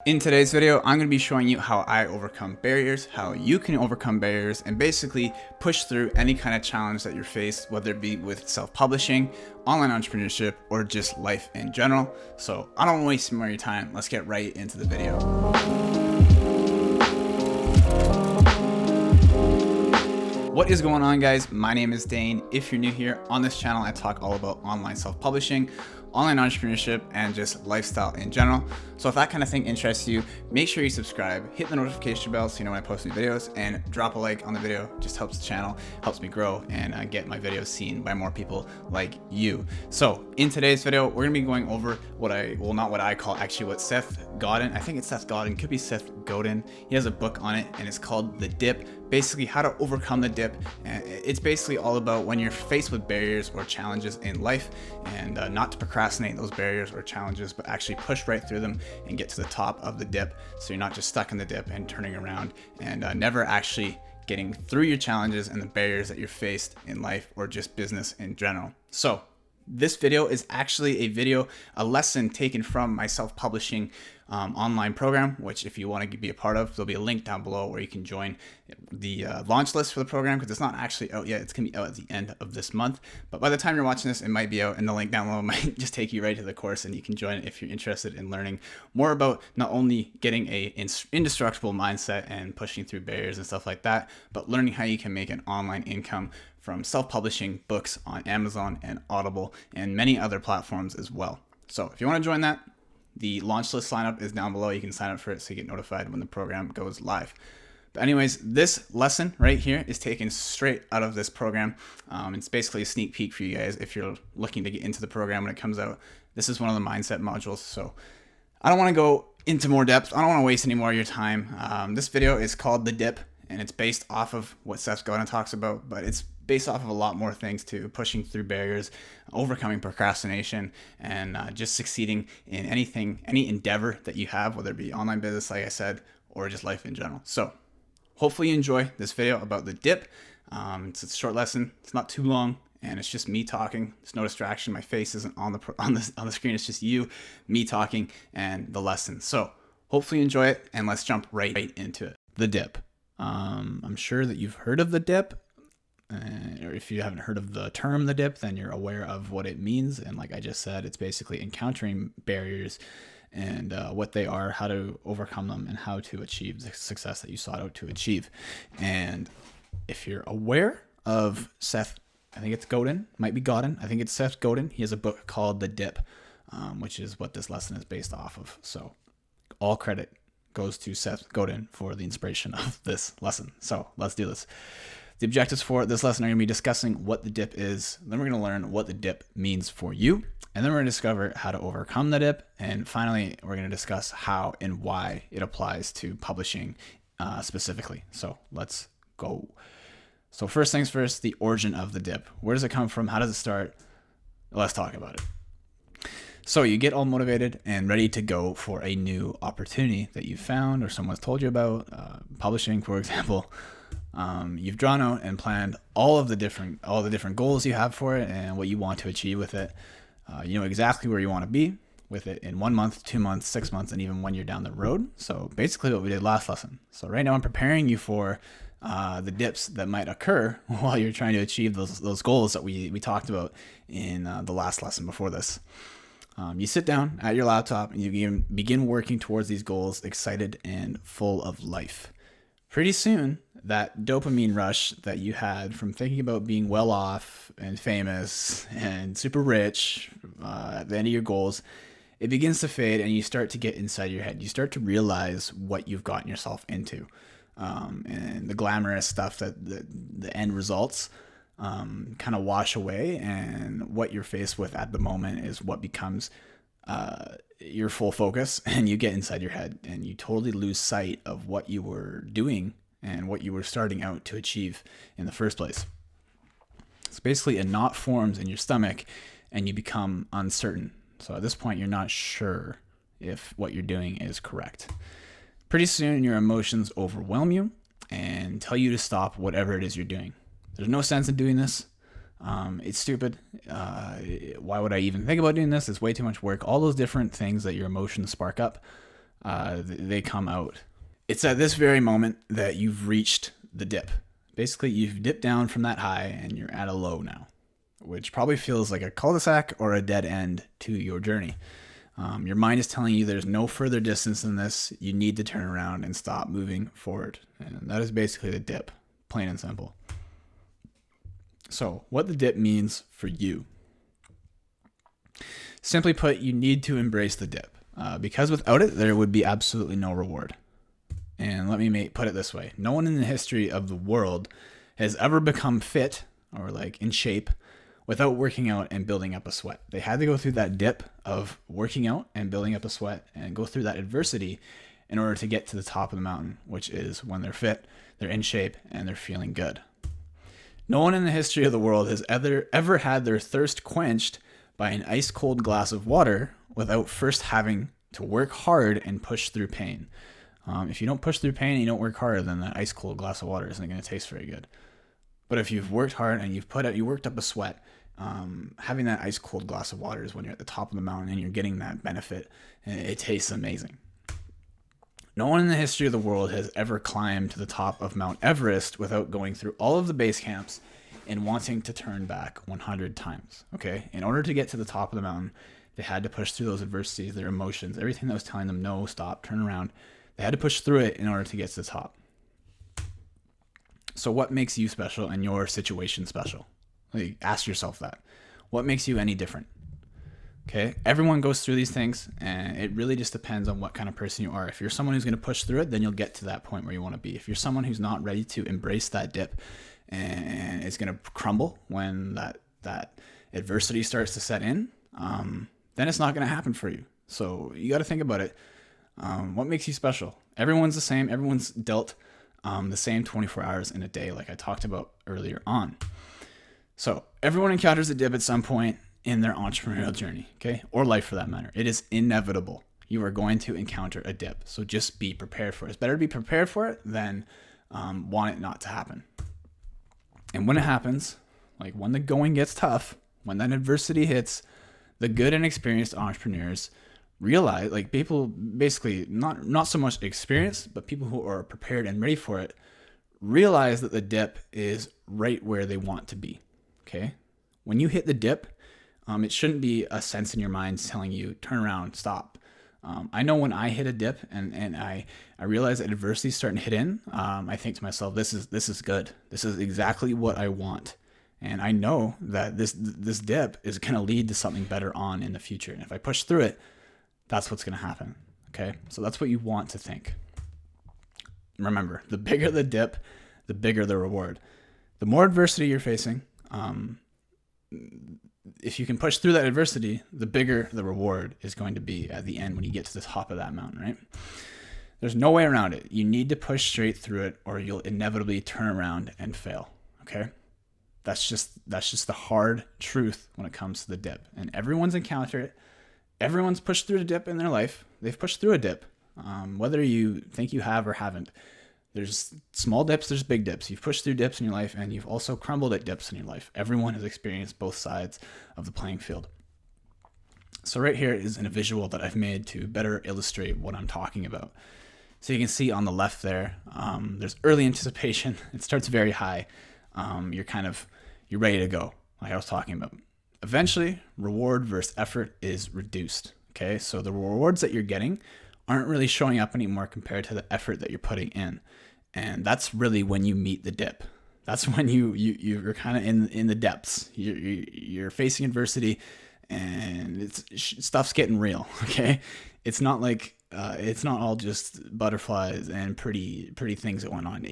In today's video, I'm going to be showing you how I overcome barriers, how you can overcome barriers, and basically push through any kind of challenge that you're faced, whether it be with self-publishing, online entrepreneurship, or just life in general. So I don't waste more of your time. Let's get right into the video. What is going on, guys? My name is Dane. If you're new here, on this channel I talk all about online self-publishing, online entrepreneurship, and just lifestyle in general. So if that kind of thing interests you, make sure you subscribe, hit the notification bell so you know when I post new videos, and drop a like on the video. It just helps the channel, helps me grow, and get my videos seen by more people like you. So in today's video, we're gonna be going over what Seth Godin, I think it's Seth Godin, could be Seth Godin. He has a book on it and it's called The Dip. Basically how to overcome the dip. And it's basically all about when you're faced with barriers or challenges in life, and not to procrastinate those barriers or challenges, but actually push right through them and get to the top of the dip, so you're not just stuck in the dip and turning around and never actually getting through your challenges and the barriers that you're faced in life or just business in general. So this video is actually a lesson taken from my self-publishing online program, which if you want to be a part of, there'll be a link down below where you can join the launch list for the program, because it's not actually out yet. It's going to be out at the end of this month, but by the time you're watching this, it might be out, and the link down below might just take you right to the course, and you can join it if you're interested in learning more about not only getting a indestructible mindset and pushing through barriers and stuff like that, but learning how you can make an online income from self-publishing books on Amazon and Audible and many other platforms as well. So if you want to join that, the launch list sign up is down below. You can sign up for it so you get notified when the program goes live. But anyways, this lesson right here is taken straight out of this program. It's basically a sneak peek for you guys if you're looking to get into the program when it comes out. This is one of the mindset modules. So I don't want to go into more depth. I don't want to waste any more of your time. This video is called The Dip, and it's based off of what Seth Godin talks about, but it's based off of a lot more things too: pushing through barriers, overcoming procrastination, and just succeeding in any endeavor that you have, whether it be online business, like I said, or just life in general. So hopefully you enjoy this video about the dip. It's a short lesson. It's not too long, and it's just me talking. There's no distraction. My face isn't on the screen. It's just me talking, and the lesson. So hopefully you enjoy it, and let's jump right into it. The dip. I'm sure that you've heard of the dip. Or if you haven't heard of the term the dip, then you're aware of what it means. And like I just said, it's basically encountering barriers and what they are, how to overcome them, and how to achieve the success that you sought out to achieve. And if you're aware of Seth, I think it's Godin, might be Godin. I think it's Seth Godin. He has a book called The Dip, which is what this lesson is based off of. So all credit goes to Seth Godin for the inspiration of this lesson. So let's do this. The objectives for this lesson are going to be discussing what the dip is. Then we're going to learn what the dip means for you. And then we're going to discover how to overcome the dip. And finally, we're going to discuss how and why it applies to publishing specifically. So let's go. So first things first, the origin of the dip. Where does it come from? How does it start? Let's talk about it. So you get all motivated and ready to go for a new opportunity that you found or someone's told you about, publishing, for example. You've drawn out and planned all the different goals you have for it and what you want to achieve with it. You know exactly where you want to be with it in 1 month, 2 months, 6 months, and even when you're down the road. So basically what we did last lesson. So right now I'm preparing you for the dips that might occur while you're trying to achieve those goals that we talked about in the last lesson before this. You sit down at your laptop and you begin working towards these goals, excited and full of life. Pretty soon, that dopamine rush that you had from thinking about being well off and famous and super rich at the end of your goals, it begins to fade, and you start to get inside your head. You start to realize what you've gotten yourself into, and the glamorous stuff that the end results kind of wash away, and what you're faced with at the moment is what becomes your full focus, and you get inside your head and you totally lose sight of what you were doing and what you were starting out to achieve in the first place. So basically a knot forms in your stomach and you become uncertain. So at this point, you're not sure if what you're doing is correct. Pretty soon your emotions overwhelm you and tell you to stop whatever it is you're doing. There's no sense in doing this. It's stupid. Why would I even think about doing this? It's way too much work. All those different things that your emotions spark up. they come out. It's at this very moment that you've reached the dip. Basically, you've dipped down from that high and you're at a low now, which probably feels like a cul-de-sac or a dead end to your journey. Your mind is telling you there's no further distance than this. You need to turn around and stop moving forward. And that is basically the dip, plain and simple. So what the dip means for you. Simply put, you need to embrace the dip because without it, there would be absolutely no reward. And let me put it this way. No one in the history of the world has ever become fit or like in shape without working out and building up a sweat. They had to go through that dip of working out and building up a sweat and go through that adversity in order to get to the top of the mountain, which is when they're fit, they're in shape, and they're feeling good. No one in the history of the world has ever had their thirst quenched by an ice cold glass of water without first having to work hard and push through pain. If you don't push through pain and you don't work hard, then that ice cold glass of water isn't going to taste very good. But if you've worked hard and you worked up a sweat, having that ice cold glass of water is when you're at the top of the mountain and you're getting that benefit. And it tastes amazing. No one in the history of the world has ever climbed to the top of Mount Everest without going through all of the base camps and wanting to turn back 100 times. Okay, in order to get to the top of the mountain, they had to push through those adversities, their emotions, everything that was telling them no, stop, turn around. They had to push through it in order to get to the top. So what makes you special and your situation special? Like, ask yourself that. What makes you any different? Okay, everyone goes through these things, and it really just depends on what kind of person you are. If you're someone who's going to push through it, then you'll get to that point where you want to be. If you're someone who's not ready to embrace that dip and it's going to crumble when that adversity starts to set in, then it's not going to happen for you. So you got to think about it. What makes you special? Everyone's the same. Everyone's dealt the same 24 hours in a day, like I talked about earlier on. So everyone encounters a dip at some point in their entrepreneurial journey, okay? Or life for that matter. It is inevitable. You are going to encounter a dip. So just be prepared for it. It's better to be prepared for it than want it not to happen. And when it happens, like when the going gets tough, when that adversity hits, the good and experienced entrepreneurs realize, like people basically not so much experienced, but people who are prepared and ready for it, realize that the dip is right where they want to be, okay? When you hit the dip, it shouldn't be a sense in your mind telling you, turn around, stop. I know when I hit a dip and I realize that adversity is starting to hit in, I think to myself, this is good. This is exactly what I want. And I know that this dip is going to lead to something better on in the future. And if I push through it, that's what's going to happen. Okay. So that's what you want to think. Remember, the bigger the dip, the bigger the reward. The more adversity you're facing, if you can push through that adversity, the bigger the reward is going to be at the end when you get to the top of that mountain, right? There's no way around it. You need to push straight through it or you'll inevitably turn around and fail, okay? That's just the hard truth when it comes to the dip. And everyone's encountered it. Everyone's pushed through a dip in their life. They've pushed through a dip, whether you think you have or haven't. There's small dips, there's big dips. You've pushed through dips in your life and you've also crumbled at dips in your life. Everyone has experienced both sides of the playing field. So right here is a visual that I've made to better illustrate what I'm talking about. So you can see on the left there, there's early anticipation. It starts very high. You're ready to go, like I was talking about. Eventually, reward versus effort is reduced. Okay, so the rewards that you're getting aren't really showing up anymore compared to the effort that you're putting in. And that's really when you meet the dip. That's when you're kind of in the depths. You're facing adversity and stuff's getting real, okay? It's not like, it's not all just butterflies and pretty things that went on.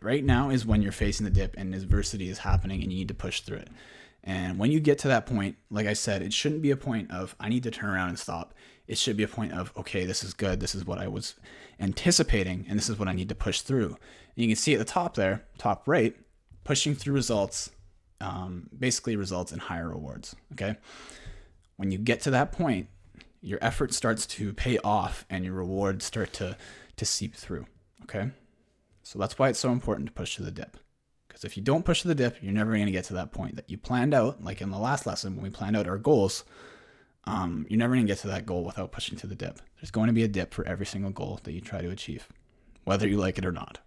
Right now is when you're facing the dip and adversity is happening and you need to push through it. And when you get to that point, like I said, it shouldn't be a point of, I need to turn around and stop. It should be a point of, okay, this is good. This is what I was anticipating, and this is what I need to push through. And you can see at the top there, top right, pushing through results basically results in higher rewards, okay? When you get to that point, your effort starts to pay off and your rewards start to seep through, okay? So that's why it's so important to push through the dip. Because if you don't push through the dip, you're never going to get to that point that you planned out, like in the last lesson when we planned out our goals. you're never going to get to that goal without pushing through the dip. There's going to be a dip for every single goal that you try to achieve, whether you like it or not.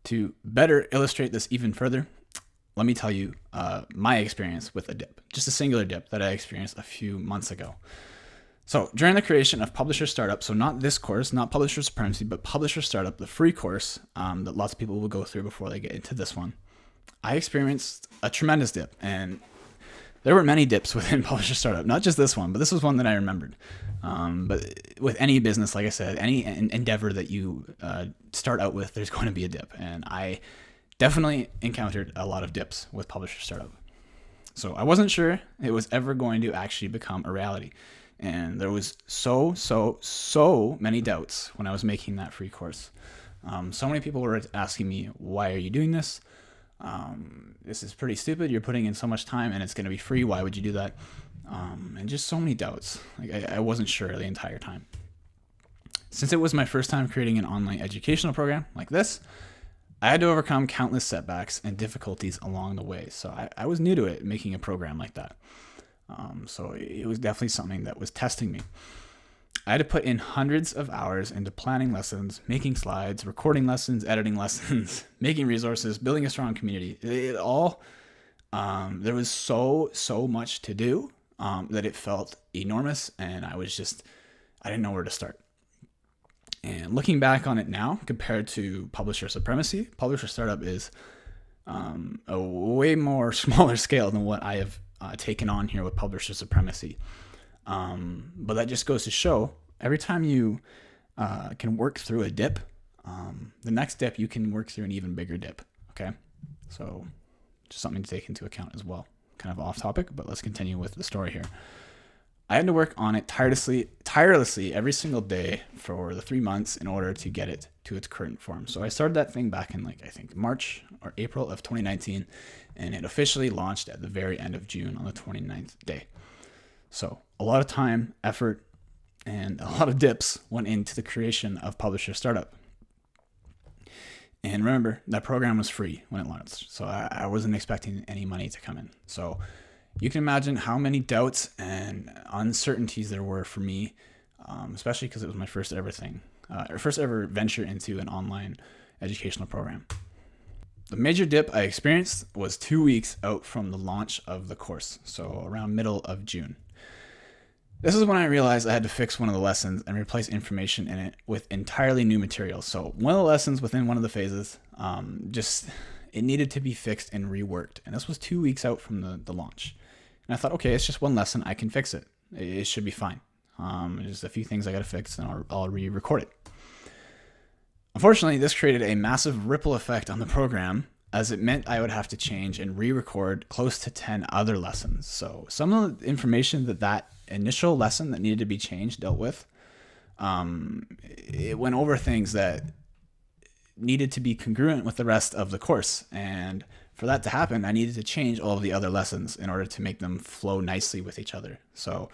To better illustrate this even further, let me tell you my experience with a dip, just a singular dip that I experienced a few months ago. So during the creation of Publisher Startup, so not this course, not Publisher Supremacy, but Publisher Startup, the free course that lots of people will go through before they get into this one, I experienced a tremendous dip. And there were many dips within Publisher Startup, not just this one, but this was one that I remembered. But with any business, like I said, any endeavor that you start out with, there's going to be a dip. And I definitely encountered a lot of dips with Publisher Startup. So I wasn't sure it was ever going to actually become a reality. And there was so many doubts when I was making that free course. So many people were asking me, why are you doing this? This is pretty stupid. You're putting in so much time and it's going to be free. Why would you do that? And just so many doubts. Like I wasn't sure the entire time. Since it was my first time creating an online educational program like this, I had to overcome countless setbacks and difficulties along the way. So I was new to it, making a program like that. So it was definitely something that was testing me. I had to put in hundreds of hours into planning lessons, making slides, recording lessons, editing lessons, making resources, building a strong community. It all, there was so much to do that it felt enormous, and I didn't know where to start. And looking back on it now, compared to Publisher Supremacy, Publisher Startup is a way more smaller scale than what I have taken on here with Publisher Supremacy. But that just goes to show every time you can work through a dip, the next dip you can work through an even bigger dip. Okay, so just something to take into account as well. Kind of off topic, but let's continue with the story here. I had to work on it tirelessly every single day for the 3 months in order to get it to its current form. So I started that thing back in I think March or April of 2019, and it officially launched at the very end of June on the 29th day. So a lot of time, effort, and a lot of dips went into the creation of Publisher Startup. And remember, that program was free when it launched, so I wasn't expecting any money to come in. So you can imagine how many doubts and uncertainties there were for me, especially because it was my first ever venture into an online educational program. The major dip I experienced was 2 weeks out from the launch of the course, so around middle of June. This is when I realized I had to fix one of the lessons and replace information in it with entirely new material. So one of the lessons within one of the phases, it needed to be fixed and reworked. And this was 2 weeks out from the launch. And I thought, okay, it's just one lesson. I can fix it. It should be fine. Just a few things I got to fix and I'll re-record it. Unfortunately, this created a massive ripple effect on the program, as it meant I would have to change and re-record close to 10 other lessons. So some of the information that initial lesson that needed to be changed dealt with, it went over things that needed to be congruent with the rest of the course. And for that to happen, I needed to change all of the other lessons in order to make them flow nicely with each other. So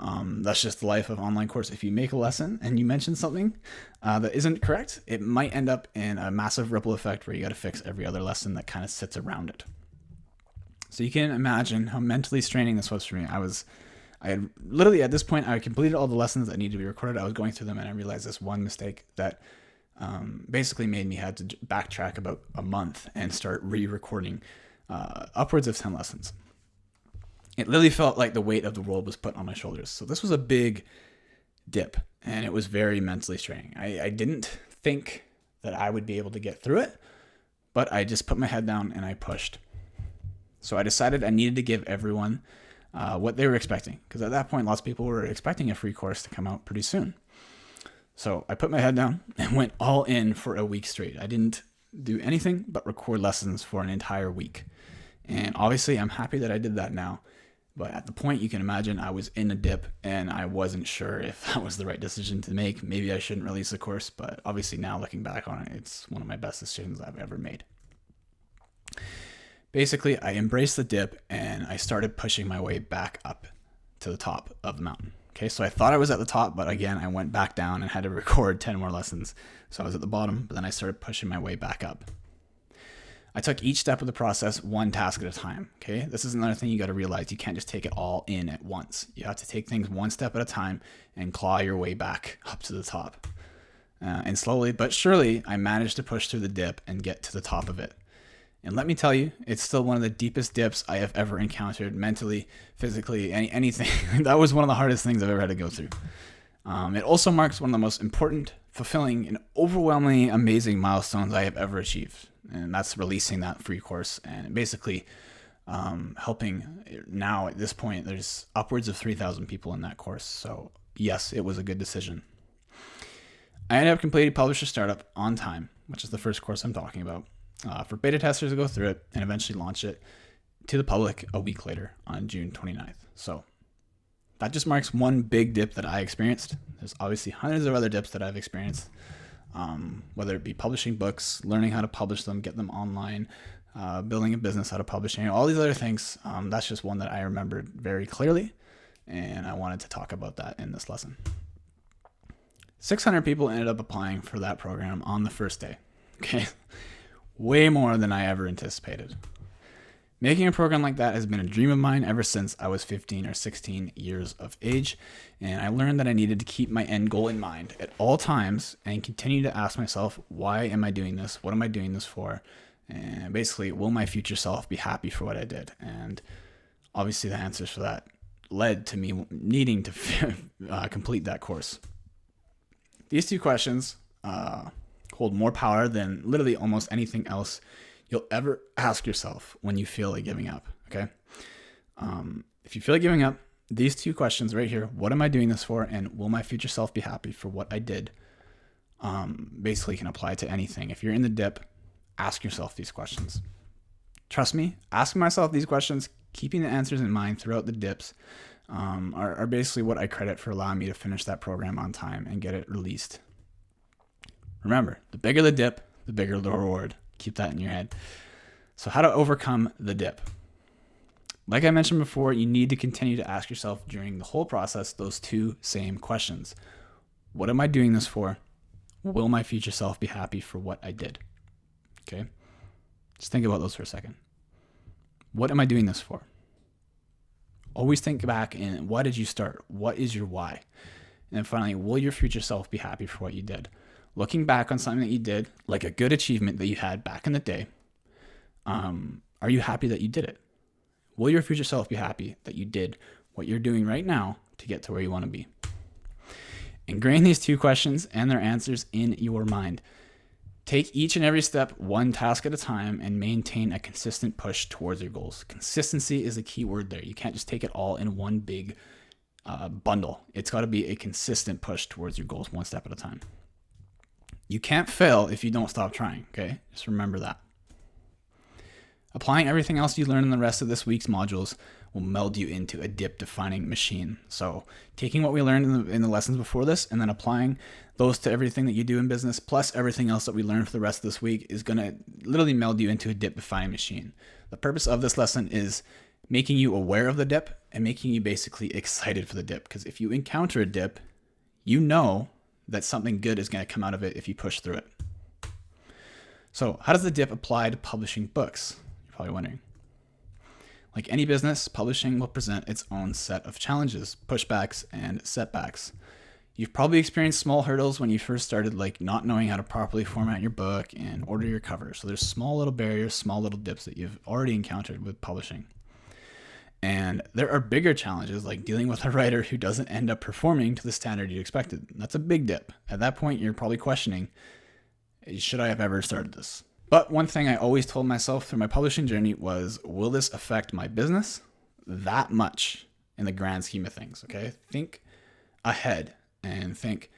that's just the life of online course. If you make a lesson and you mention something that isn't correct, it might end up in a massive ripple effect where you got to fix every other lesson that kind of sits around it. So you can imagine how mentally straining this was for me. I had literally, at this point, I completed all the lessons that needed to be recorded. I was going through them and I realized this one mistake that basically made me have to backtrack about a month and start re-recording upwards of 10 lessons. It literally felt like the weight of the world was put on my shoulders. So this was a big dip, and it was very mentally straining. I didn't think that I would be able to get through it, but I just put my head down and I pushed. So I decided I needed to give everyone what they were expecting, because at that point, lots of people were expecting a free course to come out pretty soon. So I put my head down and went all in for a week straight. I didn't do anything but record lessons for an entire week. And obviously, I'm happy that I did that now. But at the point, you can imagine I was in a dip and I wasn't sure if that was the right decision to make. Maybe I shouldn't release the course, but obviously now looking back on it, it's one of my best decisions I've ever made. Basically, I embraced the dip and I started pushing my way back up to the top of the mountain. Okay, so I thought I was at the top, but again, I went back down and had to record 10 more lessons. So I was at the bottom, but then I started pushing my way back up. I took each step of the process one task at a time. Okay. This is another thing you got to realize. You can't just take it all in at once. You have to take things one step at a time and claw your way back up to the top. And slowly but surely, I managed to push through the dip and get to the top of it. And let me tell you, it's still one of the deepest dips I have ever encountered mentally, physically, anything. That was one of the hardest things I've ever had to go through. It also marks one of the most important, fulfilling, and overwhelmingly amazing milestones I have ever achieved. And that's releasing that free course and basically helping. Now at this point, there's upwards of 3,000 people in that course. So yes, it was a good decision. I ended up completing Publisher Startup on time, which is the first course I'm talking about, for beta testers to go through it and eventually launch it to the public a week later on June 29th. So that just marks one big dip that I experienced. There's obviously hundreds of other dips that I've experienced, whether it be publishing books, learning how to publish them, get them online, building a business out of publishing, all these other things. That's just one that I remembered very clearly, and I wanted to talk about that in this lesson. 600 people ended up applying for that program on the first day. Okay. Way more than I ever anticipated. Making a program like that has been a dream of mine ever since I was 15 or 16 years of age. And I learned that I needed to keep my end goal in mind at all times and continue to ask myself, why am I doing this? What am I doing this for? And basically, will my future self be happy for what I did? And obviously the answers for that led to me needing to complete that course. These two questions hold more power than literally almost anything else you'll ever ask yourself when you feel like giving up, okay? If you feel like giving up, these two questions right here, what am I doing this for, and will my future self be happy for what I did, basically can apply to anything. If you're in the dip, ask yourself these questions. Trust me, asking myself these questions, keeping the answers in mind throughout the dips, are basically what I credit for allowing me to finish that program on time and get it released. Remember, the bigger the dip, the bigger the reward. Keep that in your head. So how to overcome the dip? Like I mentioned before, you need to continue to ask yourself during the whole process those two same questions. What am I doing this for? Will my future self be happy for what I did? Okay? Just think about those for a second. What am I doing this for? Always think back and why did you start? What is your why? And then finally, will your future self be happy for what you did? Looking back on something that you did, like a good achievement that you had back in the day, are you happy that you did it? Will your future self be happy that you did what you're doing right now to get to where you want to be? Ingrain these two questions and their answers in your mind. Take each and every step one task at a time and maintain a consistent push towards your goals. Consistency is a key word there. You can't just take it all in one big bundle. It's got to be a consistent push towards your goals one step at a time. You can't fail if you don't stop trying, okay? Just remember that. Applying everything else you learn in the rest of this week's modules will meld you into a dip-defining machine. So taking what we learned in the lessons before this and then applying those to everything that you do in business, plus everything else that we learned for the rest of this week, is going to literally meld you into a dip-defining machine. The purpose of this lesson is making you aware of the dip and making you basically excited for the dip. Because if you encounter a dip, you know that something good is going to come out of it if you push through it. So how does the dip apply to publishing books? You're probably wondering. Like any business, publishing will present its own set of challenges, pushbacks, and setbacks. You've probably experienced small hurdles when you first started, like not knowing how to properly format your book and order your cover. So there's small little barriers, small little dips that you've already encountered with publishing. And there are bigger challenges, like dealing with a writer who doesn't end up performing to the standard you expected. That's a big dip. At that point, you're probably questioning, should I have ever started this? But one thing I always told myself through my publishing journey was, will this affect my business that much in the grand scheme of things? Okay, think ahead and think,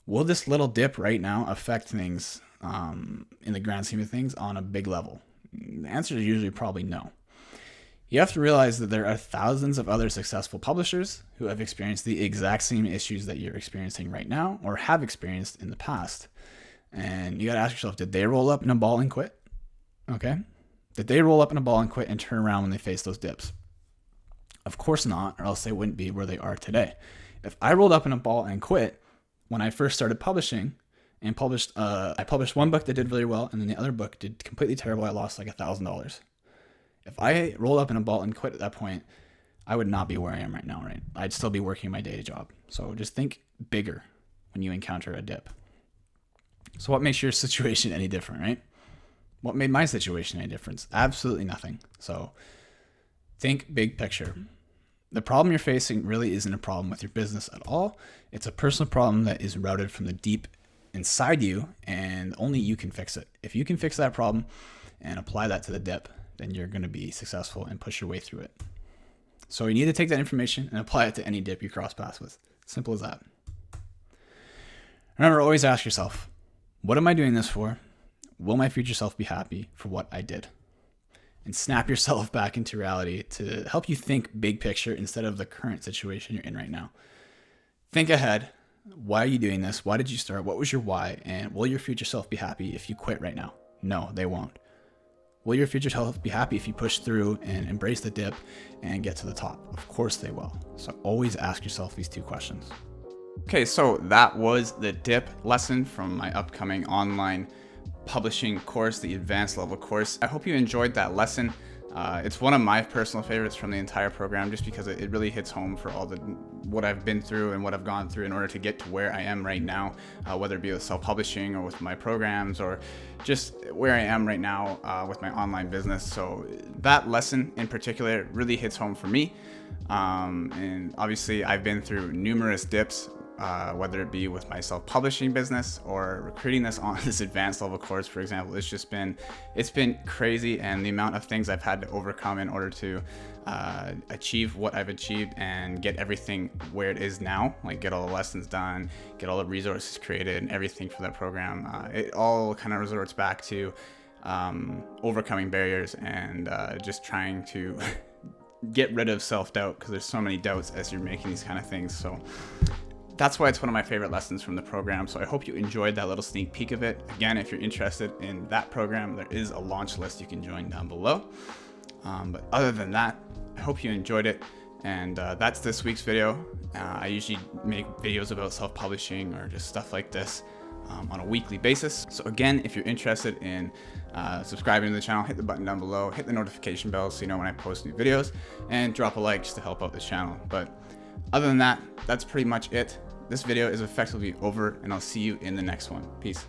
will this little dip right now affect things in the grand scheme of things on a big level? The answer is usually probably no. You have to realize that there are thousands of other successful publishers who have experienced the exact same issues that you're experiencing right now or have experienced in the past. And you got to ask yourself, did they roll up in a ball and quit? Okay. Did they roll up in a ball and quit and turn around when they face those dips? Of course not, or else they wouldn't be where they are today. If I rolled up in a ball and quit when I first started publishing and I published one book that did really well, and then the other book did completely terrible. I lost like $1,000. If I rolled up in a ball and quit at that point, I would not be where I am right now, right? I'd still be working my day job. So just think bigger when you encounter a dip. So what makes your situation any different, right? What made my situation any difference? Absolutely nothing. So think big picture. The problem you're facing really isn't a problem with your business at all. It's a personal problem that is routed from the deep inside you, and only you can fix it. If you can fix that problem and apply that to the dip, then you're going to be successful and push your way through it. So you need to take that information and apply it to any dip you cross paths with. Simple as that. Remember, always ask yourself, what am I doing this for? Will my future self be happy for what I did? And snap yourself back into reality to help you think big picture instead of the current situation you're in right now. Think ahead. Why are you doing this? Why did you start? What was your why? And will your future self be happy if you quit right now? No, they won't. Will your future self be happy if you push through and embrace the dip and get to the top? Of course they will. So always ask yourself these two questions. Okay, so that was the dip lesson from my upcoming online publishing course, the advanced level course. I hope you enjoyed that lesson. It's one of my personal favorites from the entire program, just because it really hits home for what I've been through and what I've gone through in order to get to where I am right now, whether it be with self-publishing or with my programs, or just where I am right now with my online business. So that lesson in particular really hits home for me. And obviously I've been through numerous dips, whether it be with my self-publishing business or recruiting this advanced level course, for example. It's been crazy, and the amount of things I've had to overcome in order to achieve what I've achieved and get everything where it is now, like get all the lessons done, get all the resources created and everything for that program. It all kind of resorts back to overcoming barriers and just trying to get rid of self-doubt, because there's so many doubts as you're making these kind of things. So that's why it's one of my favorite lessons from the program. So I hope you enjoyed that little sneak peek of it. Again, if you're interested in that program, there is a launch list you can join down below. But other than that, I hope you enjoyed it. And that's this week's video. I usually make videos about self-publishing or just stuff like this on a weekly basis. So again, if you're interested in subscribing to the channel, hit the button down below, hit the notification bell so you know when I post new videos, and drop a like just to help out the channel. But other than that, that's pretty much it. This video is effectively over, and I'll see you in the next one. Peace.